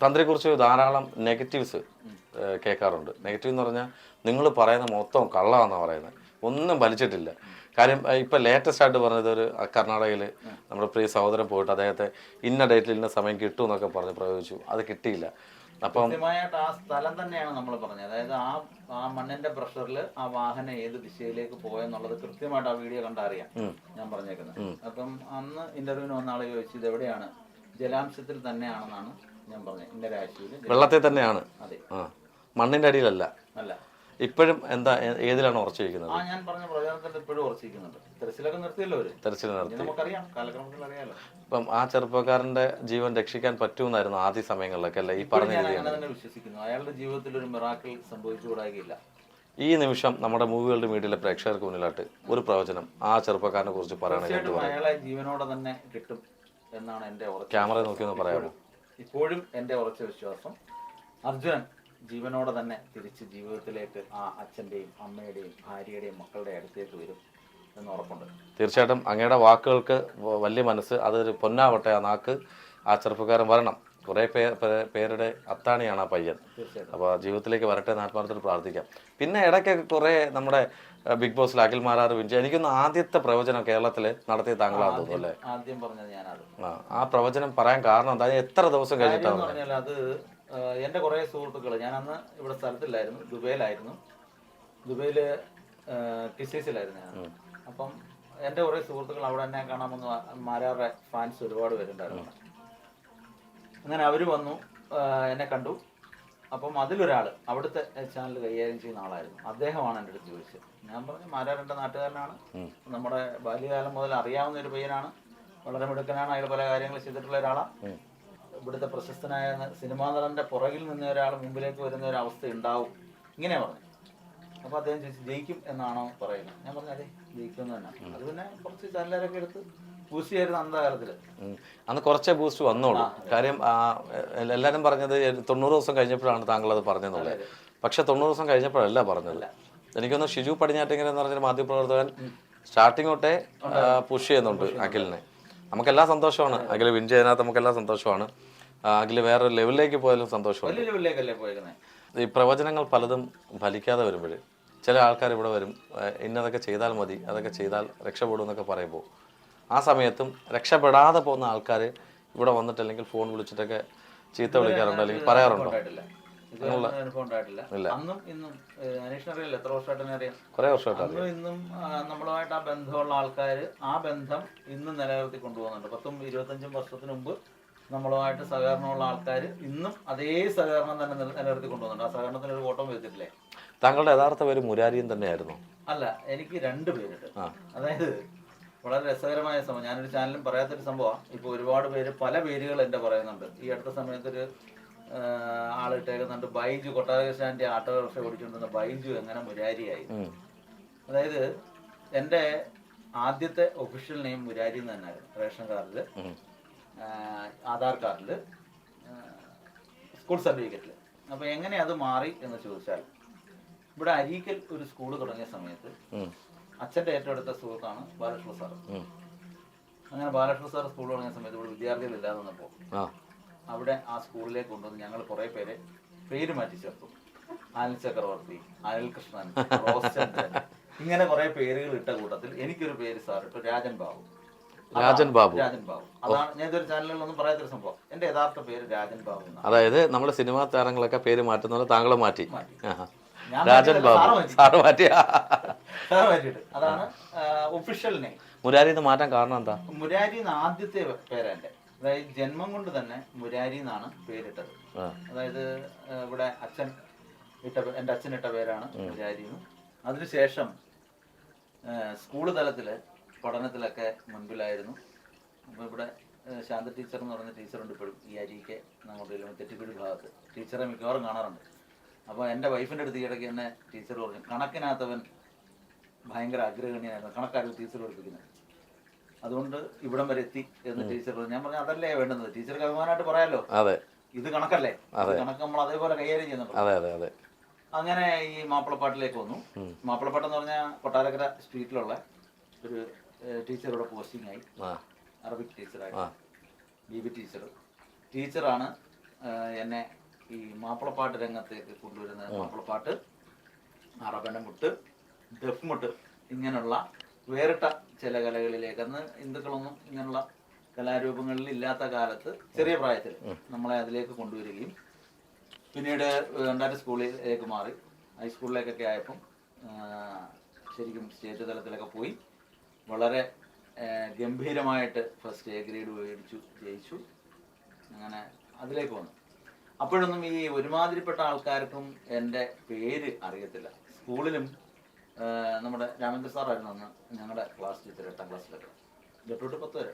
തന്ത്രിയെക്കുറിച്ച് ധാരാളം നെഗറ്റീവ്സ് കേൾക്കാറുണ്ട്. നെഗറ്റീവ് എന്ന് പറഞ്ഞാൽ നിങ്ങൾ പറയുന്ന മൊത്തം കള്ളമാണെന്നാണ് പറയുന്നത്, ഒന്നും വലിച്ചിട്ടില്ല. കാര്യം ഇപ്പം ലേറ്റസ്റ്റ് ആയിട്ട് പറഞ്ഞത് ഒരു കർണാടകയിൽ നമ്മുടെ പ്രിയ സഹോദരൻ പോയിട്ട് അദ്ദേഹത്തെ ഇന്ന ഡേറ്റിൽ ഇന്ന സമയം കിട്ടും എന്നൊക്കെ പറഞ്ഞ് പ്രയോഗിച്ചു, അത് കിട്ടിയില്ല. അപ്പം കൃത്യമായിട്ട് ആ സ്ഥലം തന്നെയാണ് നമ്മൾ പറഞ്ഞത്. അതായത് ആ മണ്ണിന്റെ പ്രഷറിൽ ആ വാഹനം ഏത് ദിശയിലേക്ക് പോയെന്നുള്ളത് കൃത്യമായിട്ട് ആ വീഡിയോ കണ്ടറിയാം ഞാൻ പറഞ്ഞേക്കുന്നത്. അപ്പം അന്ന് ഇന്റർവ്യൂവിന് വന്ന ആളെ ചോദിച്ചു ഇത് എവിടെയാണ്, ജലാംശത്തിൽ തന്നെയാണെന്നാണ് ഞാൻ പറഞ്ഞത്. ഇന്ന രാശിയിൽ വെള്ളത്തിൽ തന്നെയാണ്, അതെ, മണ്ണിന്റെ അടിയിലല്ല. അല്ല, ഇപ്പോഴും എന്താ ഏതിലാണ് ഉറച്ചിരിക്കുന്നത്? ഞാൻ പറഞ്ഞ പ്രചാരണത്തിൽ ഇപ്പോഴും ഉറച്ചിരിക്കുന്നുണ്ട്. തെരച്ചിലൊക്കെ നിർത്തിയല്ലോ അവര്, തെരച്ചിൽ നിർത്തി, നമുക്കറിയാം, കാലക്രമത്തിൽ അറിയാലോ. അപ്പം ആ ചെറുപ്പക്കാരന്റെ ജീവൻ രക്ഷിക്കാൻ പറ്റുമെന്നായിരുന്നു ആദ്യ സമയങ്ങളിലൊക്കെ അല്ലേ ഈ പറഞ്ഞ ഞാൻ അങ്ങനെ തന്നെ വിശ്വസിക്കുന്നു. അയാളുടെ ജീവിതത്തിൽ ഒരു മിറാക്കിൾ സംഭവിച്ചുകൂടായില്ല. ഈ നിമിഷം നമ്മുടെ മൂവികളുടെ മീഡിയയിലെ പ്രേക്ഷകർക്ക് മുന്നിലായിട്ട് ഒരു പ്രവചനം ആ ചെറുപ്പക്കാരനെ കുറിച്ച് പറയുകയാണെങ്കിൽ അയാളെ ജീവനോടെ തന്നെ കിട്ടും എന്നാണ് എന്റെ ക്യാമറ നോക്കി ഒന്ന് പറയാമോ? ഇപ്പോഴും എന്റെ ഉറച്ച വിശ്വാസം അർജുനൻ ജീവനോടെ തന്നെ തിരിച്ച് ജീവിതത്തിലേക്ക് ആ അച്ഛന്റെയും അമ്മയുടെയും ഭാര്യയുടെയും മക്കളുടെ അടുത്തേക്ക് വരും എന്ന് ഉറപ്പുണ്ട്. തീർച്ചയായിട്ടും അങ്ങയുടെ വാക്കുകൾക്ക് വലിയ മനസ്സ്, അതൊരു പൊന്നാവട്ടെ ആ നാക്ക്, ആ ചെറുപ്പക്കാരൻ വരണം. കുറേ പേരുടെ അത്താണിയാണ് ആ പയ്യൻ. അപ്പോൾ ജീവിതത്തിലേക്ക് വരട്ടെ എന്ന് ആത്മാർത്ഥത്തിൽ പ്രാർത്ഥിക്കാം. പിന്നെ ഇടയ്ക്കൊക്കെ കുറേ നമ്മുടെ ബിഗ് ബോസിൽ അഖിൽ മാരാർ വിഞ്ചി, എനിക്കൊന്ന് ആദ്യത്തെ പ്രവചനം കേരളത്തിൽ നടത്തിയ താങ്കളാണ് തോന്നുന്നു അല്ലേ? ആദ്യം പറഞ്ഞത് ഞാനത്. ആ പ്രവചനം പറയാൻ കാരണം എന്താ, എത്ര ദിവസം കഴിഞ്ഞിട്ടാണ്? അത് എൻ്റെ കുറേ സുഹൃത്തുക്കൾ, ഞാൻ അന്ന് ഇവിടെ സ്ഥലത്തില്ലായിരുന്നു, ദുബൈയിലായിരുന്നു. ദുബൈയില് ടിസീസിലായിരുന്നു ഞാൻ. അപ്പം എൻ്റെ കുറേ സുഹൃത്തുക്കൾ അവിടെ എന്നെ കാണാമെന്ന്, മാരാറുടെ ഫാൻസ് ഒരുപാട് പേരുണ്ടായിരുന്നു. അങ്ങനെ അവർ വന്നു, എന്നെ കണ്ടു. അപ്പം അതിലൊരാൾ അവിടുത്തെ ചാനൽ കൈകാര്യം ചെയ്യുന്ന ആളായിരുന്നു. അദ്ദേഹമാണ് എൻ്റെ അടുത്ത് ചോദിച്ചത്. ഞാൻ പറഞ്ഞു മാരാർ എൻ്റെ നാട്ടുകാരനാണ്, നമ്മുടെ ബാല്യകാലം മുതൽ അറിയാവുന്ന ഒരു പയ്യനാണ്, വളരെ മിടുക്കനാണ്, അയാൾ പല കാര്യങ്ങൾ ചെയ്തിട്ടുള്ള ഒരാളാണ്. ഇവിടുത്തെ പ്രശസ്തനായ സിനിമാ നടന്റെ പുറകിൽ നിന്ന് ഒരാൾ മുമ്പിലേക്ക് വരുന്ന ഒരു അവസ്ഥ ഉണ്ടാവും, ഇങ്ങനെ പറഞ്ഞു. അപ്പോൾ അദ്ദേഹം ചോദിച്ചു ജയിക്കും എന്നാണോ പറയുന്നത്? ഞാൻ പറഞ്ഞു അതെ, ജയിക്കും എന്ന് തന്നെ. അത് പിന്നെ കുറച്ച് ചാനലൊക്കെ എടുത്ത് ബൂസ്റ്റ് ചെയ്തിരുന്ന അന്ധകാലത്തിൽ. അന്ന് കുറച്ചേ ബൂസ്റ്റ് വന്നോളൂ. കാര്യം എല്ലാവരും പറഞ്ഞത് 90 ദിവസം കഴിഞ്ഞപ്പോഴാണ് താങ്കൾ അത് പറഞ്ഞെന്നുള്ളത്. പക്ഷെ 90 ദിവസം കഴിഞ്ഞപ്പോഴല്ല പറഞ്ഞത്. എനിക്കൊന്ന് ഷിജു പടിഞ്ഞാറ്റിങ്ങര എന്ന് പറഞ്ഞൊരു മാധ്യമപ്രവർത്തകൻ സ്റ്റാർട്ടിങ് തൊട്ടേ പുഷ് ചെയ്യുന്നുണ്ട് അഖിലിനെ. നമുക്കെല്ലാം സന്തോഷമാണ്, അഖിൽ വിൻ ചെയ്യാനകത്ത് നമുക്കെല്ലാം സന്തോഷമാണ്. അഖിൽ വേറൊരു ലെവലിലേക്ക് പോയാലും സന്തോഷമാണ്. ഈ പ്രവചനങ്ങൾ പലതും ഫലിക്കാതെ വരുമ്പോൾ ചില ആൾക്കാർ ഇവിടെ വരും, ഇന്നതൊക്കെ ചെയ്താൽ മതി, അതൊക്കെ ചെയ്താൽ രക്ഷപ്പെടും എന്നൊക്കെ പറയുമ്പോൾ ആ സമയത്തും രക്ഷപ്പെടാതെ പോകുന്ന ആൾക്കാർ ഇവിടെ വന്നിട്ട് അല്ലെങ്കിൽ ഫോൺ വിളിച്ചിട്ടൊക്കെ ചീത്ത വിളിക്കാറുണ്ടോ അല്ലെങ്കിൽ പറയാറുണ്ടോ? കുറെ വർഷമായിട്ട് ഇന്നും നമ്മളുമായിട്ട് ആ ബന്ധമുള്ള ആൾക്കാർ ആ ബന്ധം ഇന്നും നിലനിർത്തി കൊണ്ടുപോകുന്നുണ്ട്. 10-25 വർഷത്തിന് മുമ്പ് നമ്മളുമായിട്ട് സഹകരണമുള്ള ആൾക്കാർ ഇന്നും അതേ സഹകരണം തന്നെ നിലനിർത്തി കൊണ്ടുപോകുന്നുണ്ട്. ആ സഹകരണത്തിന് ഒരു കോട്ടം വെച്ചിട്ടില്ലേ? താങ്കളുടെ യഥാർത്ഥ പേര് മുരാരിയൻ തന്നെയായിരുന്നു? അല്ല, എനിക്ക് 2 പേരുണ്ട്. അതായത് വളരെ രസകരമായ സംഭവം, ഞാനൊരു ചാനലും പറയാത്തൊരു സംഭവമാണ്. ഇപ്പൊ ഒരുപാട് പേര് പല പേരുകൾ എന്റെ പറയുന്നുണ്ട്. ഈ അടുത്ത സമയത്തൊരു ആളിട്ടേക്കുന്നുണ്ട് ബൈജു, കൊട്ടാരകൃഷ്ണന്റെ ആട്ടോറിക്ഷ ഓടിച്ചുകൊണ്ടിരുന്ന ബൈജു എങ്ങനെ മുരാരിയായി. അതായത് എന്റെ ആദ്യത്തെ ഒഫീഷ്യൽ നെയിം മുരാരി എന്ന് തന്നെയായിരുന്നു. റേഷൻ കാർഡില്, ആധാർ കാർഡില്, സ്കൂൾ സർട്ടിഫിക്കറ്റില്. അപ്പൊ എങ്ങനെ അത് മാറി എന്ന് ചോദിച്ചാൽ, ഇവിടെ അരീക്കൽ ഒരു സ്കൂൾ തുടങ്ങിയ സമയത്ത് അച്ഛൻ്റെ ഏറ്റവും അടുത്ത സുഹൃത്താണ് ബാലകൃഷ്ണ സാർ. അങ്ങനെ ബാലകൃഷ്ണ സാർ സ്കൂൾ തുടങ്ങിയ സമയത്ത് ഇവിടെ വിദ്യാർത്ഥികൾ ഇല്ലാതെ വന്നപ്പോൾ അവിടെ ആ സ്കൂളിലേക്ക് കൊണ്ടുവന്ന് ഞങ്ങൾ കുറെ പേരെ പേര് മാറ്റി ചേർത്തു. അനിൽ ചക്രവർത്തി, അനിൽ കൃഷ്ണൻ, റോസ്ചന്ദ്രൻ, ഇങ്ങനെ കുറെ പേരുകൾ ഇട്ട കൂട്ടത്തിൽ എനിക്കൊരു പേര് സാർ ഇട്ടു, രാജൻ ബാബു. അതാണ് ഞാൻ ഇതൊരു ചാനലുകളൊന്നും പറയാത്തൊരു സംഭവം. എന്റെ യഥാർത്ഥ പേര് രാജൻ ബാബു. അതായത് നമ്മുടെ സിനിമാ താരങ്ങളൊക്കെ പേര് മാറ്റുന്നത് താങ്കളെ മാറ്റി, രാജൻ ബാബു സാറ് മാറ്റിയിട്ട് അതാണ് ഒഫീഷ്യൽ നെയിം. മുരാരി എന്ന് മാറ്റാൻ കാരണം എന്താ? മുരാരി ആദ്യത്തെ പേരെന്റെ, അതായത് ജന്മം കൊണ്ട് തന്നെ മുരാരി എന്നാണ് പേരിട്ടത്. അതായത് ഇവിടെ എൻ്റെ അച്ഛൻ ഇട്ട പേരാണ് മുരാരി. അതിനുശേഷം സ്കൂള് തലത്തില് പഠനത്തിലൊക്കെ മുൻപിലായിരുന്നു. അപ്പോൾ ഇവിടെ ശാന്ത ടീച്ചർ എന്ന് പറയുന്ന ടീച്ചറുണ്ട് ഇപ്പോഴും ഈ അരിക്ക് അങ്ങോട്ട് തെറ്റിപ്പിടി ഭാഗത്ത്. ടീച്ചറെ മിക്കവാറും കാണാറുണ്ട്. അപ്പോൾ എൻ്റെ വൈഫിൻ്റെ അടുത്ത് ഇടയ്ക്ക് തന്നെ ടീച്ചർ പറഞ്ഞു കണക്കിനകത്തവൻ ഭയങ്കര അഗ്രഗണ്യനായിരുന്നു, കണക്കാരും ടീച്ചർ പഠിപ്പിക്കുന്നത്, അതുകൊണ്ട് ഇവിടം വരെ എത്തി എന്ന് ടീച്ചർ പറഞ്ഞു. ഞാൻ പറഞ്ഞു അതല്ലേ വേണ്ടുന്നത്, ടീച്ചർക്ക് അഭിമാനമായിട്ട് പറയാലോ, ഇത് കണക്കല്ലേ, കണക്ക് നമ്മൾ അതേപോലെ കൈകാര്യം ചെയ്യുന്നുണ്ട്. അങ്ങനെ ഈ മാപ്പിളപ്പാട്ടിലേക്ക് വന്നു. മാപ്പിളപ്പാട്ട് എന്ന് പറഞ്ഞാൽ കൊട്ടാരക്കര സ്ട്രീറ്റിലുള്ള ഒരു ടീച്ചറുടെ പോസ്റ്റിംഗ് ആയി, അറബിക് ടീച്ചറായി. ബീബി ടീച്ചറാണ് എന്നെ ഈ മാപ്പിളപ്പാട്ട് രംഗത്തേക്ക് കൊണ്ടുവരുന്നത്. മാപ്പിളപ്പാട്ട്, അറബന മുട്ട്, ദഫ് മുട്ട്, ഇങ്ങനെയുള്ള വേറിട്ട ചില കലകളിലേക്ക്, അന്ന് ഹിന്ദുക്കളൊന്നും ഇങ്ങനെയുള്ള കലാരൂപങ്ങളിൽ ഇല്ലാത്ത കാലത്ത് ചെറിയ പ്രായത്തിൽ നമ്മളെ അതിലേക്ക് കൊണ്ടുവരികയും പിന്നീട് രണ്ടാമത്തെ സ്കൂളിലേക്ക് മാറി ഹൈസ്കൂളിലേക്കൊക്കെ ആയപ്പം ശരിക്കും സ്റ്റേറ്റ് തലത്തിലൊക്കെ പോയി വളരെ ഗംഭീരമായിട്ട് ഫസ്റ്റ് എ ഗ്രേഡ് മേടിച്ചു, ജയിച്ചു. അങ്ങനെ അതിലേക്ക് വന്നു. അപ്പോഴൊന്നും ഈ ഒരുമാതിരിപ്പെട്ട ആൾക്കാർക്കും എൻ്റെ പേര് അറിയത്തില്ല. സ്കൂളിലും നമ്മുടെ രാമേന്ദ്ര സാറായിരുന്നു അന്ന് ഞങ്ങളുടെ ക്ലാസ് ടീച്ചർ 8ാം ക്ലാസ്സിലൊക്കെ, 8 തൊട്ട് 10 വരെ.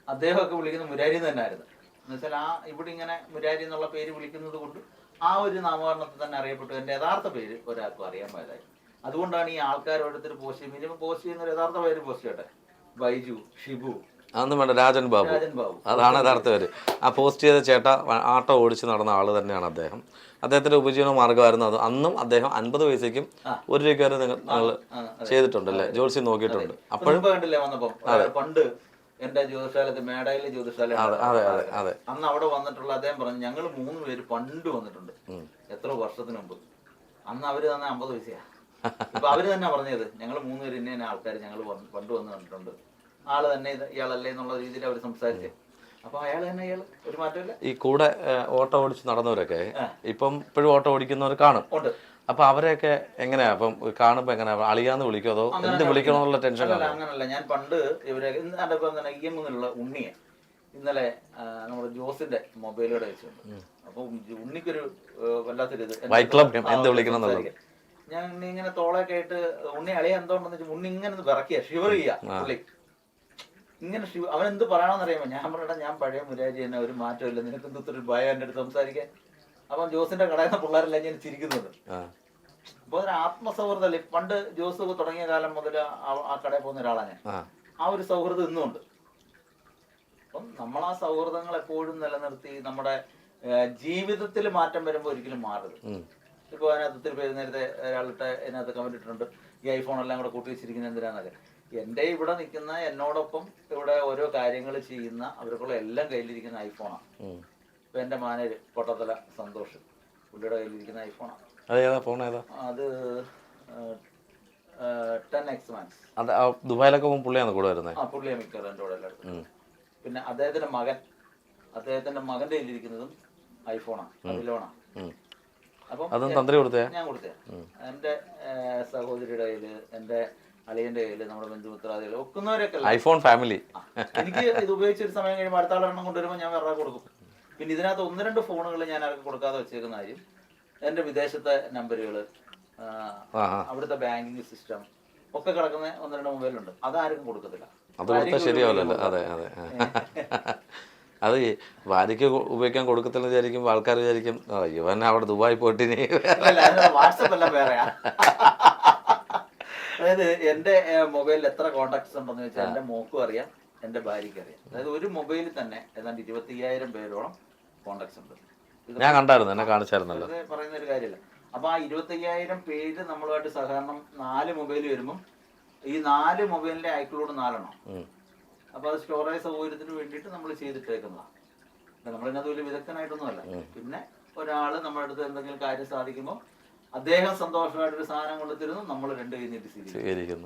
അദ്ദേഹമൊക്കെ വിളിക്കുന്നത് മുരാരി തന്നെ ആയിരുന്നു. എന്നുവെച്ചാൽ ഇവിടെ ഇങ്ങനെ മുരാരി എന്നുള്ള പേര് വിളിക്കുന്നത് കൊണ്ട് ആ ഒരു നാമകരണത്തിൽ തന്നെ അറിയപ്പെട്ടു. എൻ്റെ യഥാർത്ഥ പേര് ഒരാൾക്കും അറിയാൻ പാടില്ലായി. അതുകൊണ്ടാണ് ഈ ആൾക്കാർ ഓരോരുത്തർ പോസ്റ്റ് ചെയ്യും. മിനിമം പോസ്റ്റ് ചെയ്യുന്ന ഒരു യഥാർത്ഥ പേര് പോസ്റ്റ് ചെയ്യട്ടെ. ബൈജു, ഷിബു, അതൊന്നും വേണ്ട, രാജൻ ബാബു, അതാണ് യഥാർത്ഥ പേര്. ആ പോസ്റ്റ് ചെയ്ത ചേട്ട ആട്ടോ ഓടിച്ച് നടന്ന ആള് തന്നെയാണ് അദ്ദേഹം. അദ്ദേഹത്തിന്റെ ഉപജീവന മാർഗ്ഗമായിരുന്നു അത്. അന്നും അദ്ദേഹം 50 പൈസയ്ക്കും 1 രൂപ വരെ നിങ്ങൾ ചെയ്തിട്ടുണ്ടല്ലേ, ജോത്സ്യം നോക്കിയിട്ടുണ്ട്. അപ്പോഴും കണ്ടില്ലേ വന്നപ്പോ പണ്ട് എന്റെ ജ്യോതിശാലത്ത് മേടയിലെ ജ്യോതിശാല അന്ന് അവിടെ വന്നിട്ടുള്ള അദ്ദേഹം പറഞ്ഞു, ഞങ്ങൾ 3 പേര് പണ്ട് വന്നിട്ടുണ്ട്, എത്ര വർഷത്തിന് മുമ്പ്. അന്ന് അവര് തന്നെ 50 പൈസയാ. ഇപ്പൊ അവര് തന്നെ പറഞ്ഞത് ഞങ്ങൾ 3 പേര് ഇന്ന ആൾക്കാർ ഞങ്ങൾ പണ്ട് വന്ന് കണ്ടിട്ടുണ്ട്, ആള് തന്നെ ഇയാളല്ലേ എന്നുള്ള രീതിയിൽ അവർ സംസാരിച്ചേ. അപ്പൊ അയാൾ തന്നെ ഇയാള്, ഒരു മാറ്റമില്ല. ഈ കൂടെ ഓട്ടോ ഓടിച്ച് നടന്നവരൊക്കെ ഇപ്പം ഇപ്പോഴും ഓട്ടോ ഓടിക്കുന്നവർ കാണും. അപ്പൊ അവരെയൊക്കെ എങ്ങനെയാ അപ്പം കാണുമ്പോ എങ്ങനെയാ, അളിയാന്ന് വിളിക്കോ അതോ എന്ത് വിളിക്കണമെന്നുള്ള ടെൻഷൻ? അങ്ങനല്ല, ഞാൻ പണ്ട് ഇവരെ ഇയങ്ങുന്നുള്ള ഉണ്ണിയെ ഇന്നലെ നമ്മുടെ ജോസിന്റെ മൊബൈലോടെ വെച്ചിട്ടുണ്ട്. അപ്പൊ ഉണ്ണിക്കൊരു വല്ലാത്തൊരു ഇത്, എന്ത് വിളിക്കണം എന്നുള്ളത്. ഞാൻ ഇങ്ങനെ തോളൊക്കെ ആയിട്ട് ഉണ്ണി അളിയ എന്തോണ്ടെന്ന് വെച്ചാൽ ഉണ്ണി ഇങ്ങനെ വിറക്കുക, ഷിവർ ചെയ്യാ പുള്ളി ഇങ്ങനെ. അവൻ എന്ത് പറയണമെന്ന് അറിയാമോ? ഞാൻ പറയട്ടെ, ഞാൻ പഴയ മുരാജി തന്നെ, ഒരു മാറ്റമില്ല, നിനക്ക് എന്തൊരു ഭയം എൻ്റെ അടുത്ത് സംസാരിക്കാൻ. അപ്പം ജോസിന്റെ കടയിൽ നിന്ന് പിള്ളേരെല്ലാം ഞാൻ ചിരിക്കുന്നത്. അപ്പൊ ഒരു ആത്മസൗഹൃദമല്ലേ. പണ്ട് ജോസ് തുടങ്ങിയ കാലം മുതൽ ആ കടയിൽ പോകുന്ന ഒരാളാണ് ഞാൻ. ആ ഒരു സൗഹൃദം ഇന്നുണ്ട്. അപ്പം നമ്മൾ ആ സൗഹൃദങ്ങൾ എപ്പോഴും നിലനിർത്തി നമ്മുടെ ജീവിതത്തിൽ മാറ്റം വരുമ്പോൾ ഒരിക്കലും മാറരുത്. ഇപ്പൊ അതിനകത്ത് ഒത്തിരി പേര് നേരത്തെ ഒരാളിട്ട് അതിനകത്ത് കമന്റ് ഇട്ടിട്ടുണ്ട്, ഈ ഐഫോൺ എല്ലാം കൂടെ കൂട്ടി വെച്ചിരിക്കുന്നത് എന്തിനാന്നൊക്കെ. എൻ്റെ ഇവിടെ നിൽക്കുന്ന എന്നോടൊപ്പം ഇവിടെ ഓരോ കാര്യങ്ങൾ ചെയ്യുന്ന അവർക്കുള്ള എല്ലാം കയ്യിലിരിക്കുന്ന ഐഫോണാണ്. ഇപ്പൊ എന്റെ മാനേജ് പൊട്ടത്തല സന്തോഷ്, പുള്ളിയുടെ കയ്യിലിരിക്കുന്ന ഐഫോണാണ്. അത് 10X Max. ദുബായിലൊക്കെ പുള്ളിയാണ് കൂടെ വരുന്നത്. പുള്ളിയെ മിക്കവാറും എൻ്റെ കൂടെ എല്ലായിടത്തും. പിന്നെ അദ്ദേഹത്തിന്റെ മകന്റെ കയ്യിലിരിക്കുന്നതും ഐഫോണാണ്, അതിലോണാണ്. അപ്പം ഞാൻ കൊടുത്തേ. എന്റെ സഹോദരിയുടെ കയ്യില്, എന്റെ അളിയന്റെ കയ്യില്, നമ്മുടെ ബന്ധുമിത്രാദികൾ ഒക്കുന്നവരൊക്കെ ഐഫോൺ ഫാമിലി. എനിക്ക് ഇത് ഉപയോഗിച്ചൊരു സമയം കഴിയുമ്പോൾ അടുത്ത ആളെണ്ണം കൊണ്ടുവരുമ്പോൾ ഞാൻ വേറെ കൊടുക്കും. പിന്നെ ഇതിനകത്ത് 1-2 ഫോണുകൾ ഞാൻ ആർക്കും കൊടുക്കാതെ വെച്ചേക്കുന്ന കാര്യം, എന്റെ വിദേശത്തെ നമ്പറുകൾ, അവിടുത്തെ ബാങ്കിങ് സിസ്റ്റം ഒക്കെ കിടക്കുന്ന 1-2 മൊബൈലുണ്ട്. അതാർക്കും കൊടുക്കത്തില്ല. ശരിയാവില്ലല്ലോ. അതെ അതെ, അത് ഭാര്യയ്ക്ക് ഉപയോഗിക്കാൻ കൊടുക്കത്തില്ല വിചാരിക്കുമ്പോൾ ആൾക്കാർ വിചാരിക്കും ഇവൻ അവിടെ ദുബായി പോയിട്ട് വാട്സപ്പ് എല്ലാം വേറെയാ. അതായത് എന്റെ മൊബൈലിൽ എത്ര കോണ്ടാക്ട്സ് ഉണ്ടെന്ന് വെച്ചാൽ എന്റെ മോക്കും അറിയാം, എന്റെ ഭാര്യയ്ക്ക് അറിയാം. അതായത് ഒരു മൊബൈലിൽ തന്നെ ഏതാണ്ട് 25,000 പേരോളം കോണ്ടാക്ട്സ് ഉണ്ട്. ഞാൻ കണ്ടായിരുന്നു, എന്നെ കാണിച്ചായിരുന്നല്ലോ. പറയുന്ന ഒരു കാര്യമില്ല. അപ്പൊ ആ 25,000 പേര് നമ്മളുമായിട്ട് സഹകരണം 4 മൊബൈൽ വരുമ്പം ഈ 4 മൊബൈലിന്റെ ഐക്ലൂഡ് 4 എണ്ണം. അപ്പൊ അത് സ്റ്റോറേജ് സൗകര്യത്തിന് വേണ്ടിയിട്ട് നമ്മൾ ചെയ്തിട്ടേക്കുന്നതാണ്. നമ്മളിതിനകത്ത് വലിയ വിദഗ്ധനായിട്ടൊന്നുമല്ല. പിന്നെ ഒരാള് നമ്മുടെ അടുത്ത് എന്തെങ്കിലും കാര്യം സാധിക്കുമ്പോൾ അദ്ദേഹം സന്തോഷമായിട്ടൊരു സാധനം കൊണ്ടുത്തരുന്നു, നമ്മൾ 2 കൈ നീട്ടി സ്വീകരിക്കുന്നു.